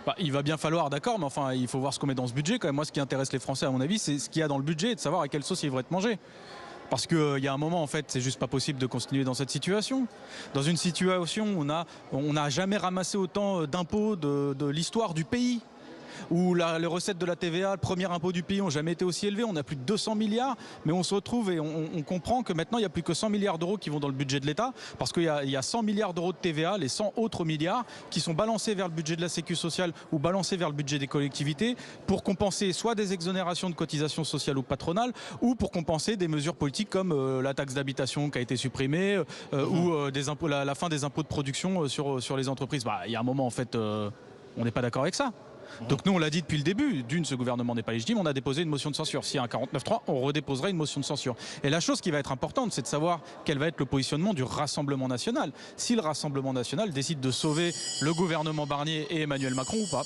Bah, il va bien falloir, d'accord, mais enfin, il faut voir ce qu'on met dans ce budget. Quand même, moi, ce qui intéresse les Français, à mon avis, c'est ce qu'il y a dans le budget et de savoir à quelle sauce ils vont être mangés. Parce qu'il y a un moment, en fait, c'est juste pas possible de continuer dans cette situation. Dans une situation où on n'a jamais ramassé autant d'impôts de l'histoire du pays, où les recettes de la TVA, le premier impôt du pays, n'ont jamais été aussi élevés. On a plus de 200 milliards, mais on se retrouve et on comprend que maintenant, il n'y a plus que 100 milliards d'euros qui vont dans le budget de l'État, parce qu'il y a 100 milliards d'euros de TVA, les 100 autres milliards, qui sont balancés vers le budget de la Sécu sociale ou balancés vers le budget des collectivités pour compenser soit des exonérations de cotisations sociales ou patronales, ou pour compenser des mesures politiques comme la taxe d'habitation qui a été supprimée, ou la fin des impôts de production sur les entreprises. Bah, il y a un moment, en fait, on n'est pas d'accord avec ça. Donc nous, on l'a dit depuis le début, d'une, ce gouvernement n'est pas légitime, on a déposé une motion de censure. S'il y a un 49.3, on redéposerait une motion de censure. Et la chose qui va être importante, c'est de savoir quel va être le positionnement du Rassemblement national. Si le Rassemblement national décide de sauver le gouvernement Barnier et Emmanuel Macron ou pas.